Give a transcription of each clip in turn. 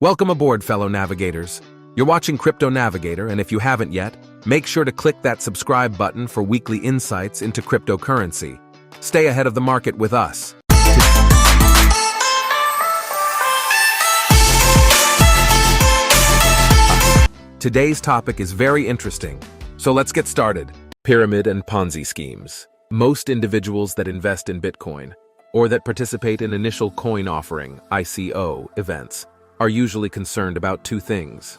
Welcome aboard, fellow navigators. You're watching Crypto Navigator, and if you haven't yet, make sure to click that subscribe button for weekly insights into cryptocurrency. Stay ahead of the market with us. Today's topic is very interesting, so let's get started. Pyramid and Ponzi schemes. Most individuals that invest in Bitcoin, or that participate in initial coin offering, ICO, events, are usually concerned about two things.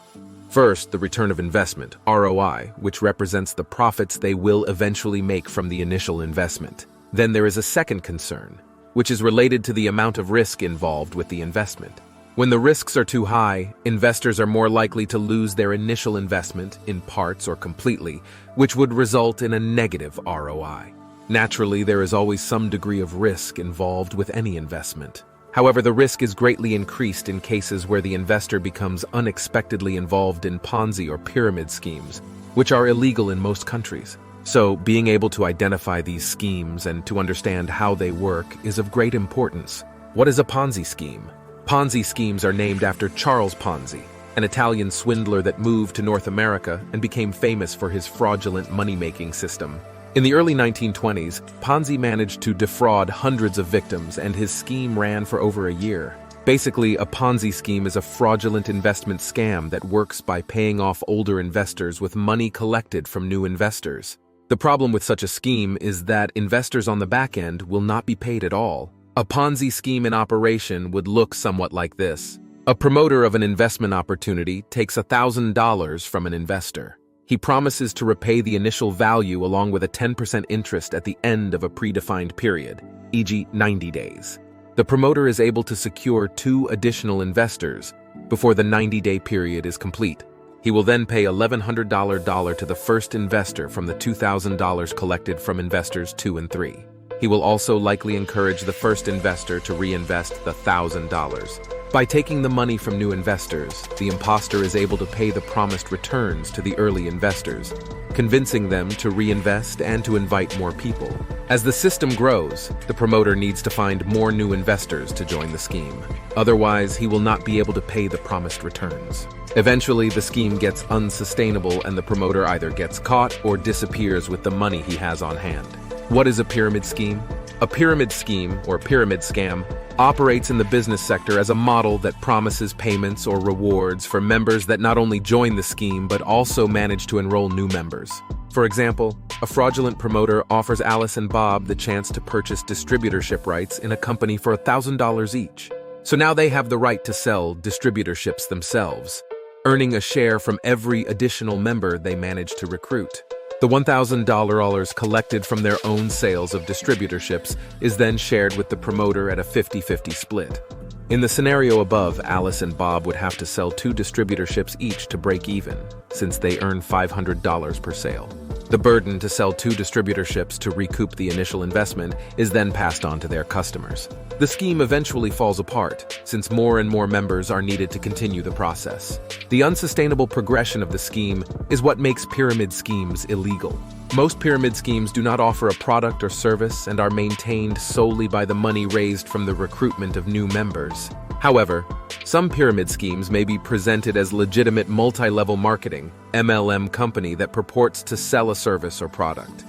First, the return of investment, ROI, which represents the profits they will eventually make from the initial investment. Then there is a second concern, which is related to the amount of risk involved with the investment. When the risks are too high, investors are more likely to lose their initial investment, in parts or completely, which would result in a negative ROI. Naturally, there is always some degree of risk involved with any investment. However, the risk is greatly increased in cases where the investor becomes unexpectedly involved in Ponzi or pyramid schemes, which are illegal in most countries. So, being able to identify these schemes and to understand how they work is of great importance. What is a Ponzi scheme? Ponzi schemes are named after Charles Ponzi, an Italian swindler that moved to North America and became famous for his fraudulent money-making system. In the early 1920s, Ponzi managed to defraud hundreds of victims, and his scheme ran for over a year. Basically, a Ponzi scheme is a fraudulent investment scam that works by paying off older investors with money collected from new investors. The problem with such a scheme is that investors on the back end will not be paid at all. A Ponzi scheme in operation would look somewhat like this. A promoter of an investment opportunity takes $1,000 from an investor. He promises to repay the initial value along with a 10% interest at the end of a predefined period, e.g. 90 days. The promoter is able to secure 2 additional investors before the 90-day period is complete. He will then pay $1,100 to the first investor from the $2,000 collected from investors 2 and 3. He will also likely encourage the first investor to reinvest the $1,000. By taking the money from new investors, the imposter is able to pay the promised returns to the early investors, convincing them to reinvest and to invite more people. As the system grows, the promoter needs to find more new investors to join the scheme. Otherwise, he will not be able to pay the promised returns. Eventually, the scheme gets unsustainable and the promoter either gets caught or disappears with the money he has on hand. What is a pyramid scheme? A pyramid scheme, or pyramid scam, operates in the business sector as a model that promises payments or rewards for members that not only join the scheme but also manage to enroll new members. For example, a fraudulent promoter offers Alice and Bob the chance to purchase distributorship rights in a company for $1,000 each. So now they have the right to sell distributorships themselves, earning a share from every additional member they manage to recruit. The $1,000 collected from their own sales of distributorships is then shared with the promoter at a 50-50 split. In the scenario above, Alice and Bob would have to sell 2 distributorships each to break even, since they earn $500 per sale. The burden to sell 2 distributorships to recoup the initial investment is then passed on to their customers. The scheme eventually falls apart, since more and more members are needed to continue the process. The unsustainable progression of the scheme is what makes pyramid schemes illegal. Most pyramid schemes do not offer a product or service and are maintained solely by the money raised from the recruitment of new members. However, some pyramid schemes may be presented as legitimate multi-level marketing, MLM company that purports to sell a service or product.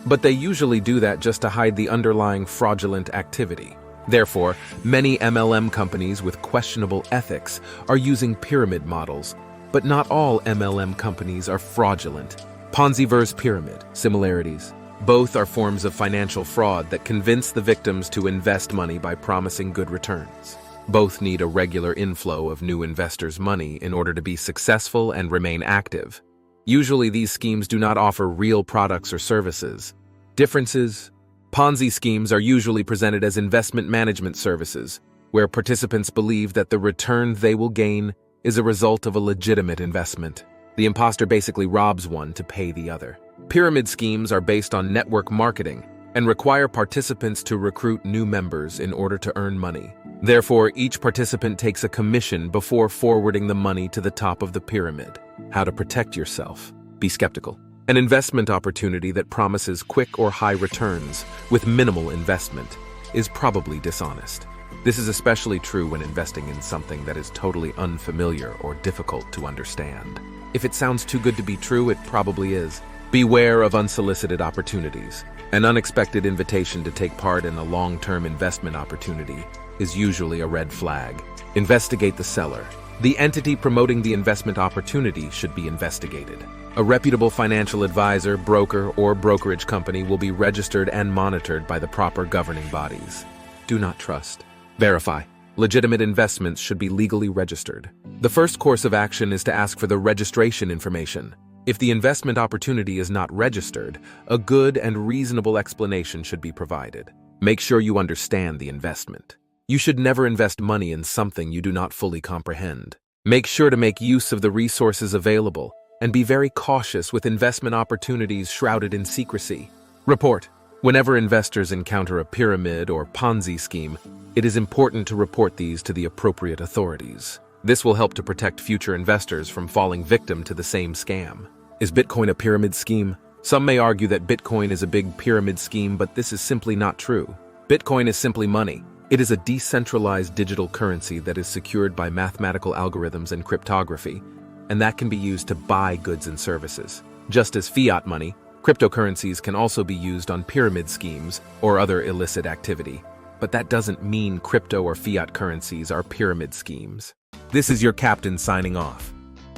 But they usually do that just to hide the underlying fraudulent activity. Therefore, many MLM companies with questionable ethics are using pyramid models, but not all MLM companies are fraudulent. Ponzi versus pyramid, similarities. Both are forms of financial fraud that convince the victims to invest money by promising good returns. Both need a regular inflow of new investors' money in order to be successful and remain active. Usually, these schemes do not offer real products or services. Differences: Ponzi schemes are usually presented as investment management services, where participants believe that the return they will gain is a result of a legitimate investment. The imposter basically robs one to pay the other. Pyramid schemes are based on network marketing and require participants to recruit new members in order to earn money. Therefore, each participant takes a commission before forwarding the money to the top of the pyramid. How to protect yourself? Be skeptical. An investment opportunity that promises quick or high returns with minimal investment is probably dishonest. This is especially true when investing in something that is totally unfamiliar or difficult to understand. If it sounds too good to be true, it probably is. Beware of unsolicited opportunities. An unexpected invitation to take part in a long-term investment opportunity is usually a red flag. Investigate the seller. The entity promoting the investment opportunity should be investigated. A reputable financial advisor, broker, or brokerage company will be registered and monitored by the proper governing bodies. Do not trust. Verify. Legitimate investments should be legally registered. The first course of action is to ask for the registration information. If the investment opportunity is not registered, a good and reasonable explanation should be provided. Make sure you understand the investment. You should never invest money in something you do not fully comprehend. Make sure to make use of the resources available and be very cautious with investment opportunities shrouded in secrecy. Report. Whenever investors encounter a pyramid or Ponzi scheme, it is important to report these to the appropriate authorities. This will help to protect future investors from falling victim to the same scam. Is Bitcoin a pyramid scheme? Some may argue that Bitcoin is a big pyramid scheme, but this is simply not true. Bitcoin is simply money. It is a decentralized digital currency that is secured by mathematical algorithms and cryptography, and that can be used to buy goods and services. Just as fiat money, cryptocurrencies can also be used on pyramid schemes or other illicit activity. But that doesn't mean crypto or fiat currencies are pyramid schemes. This is your captain signing off.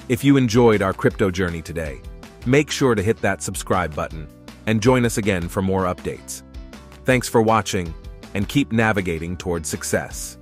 If you enjoyed our crypto journey today, make sure to hit that subscribe button and join us again for more updates. Thanks for watching, and keep navigating towards success.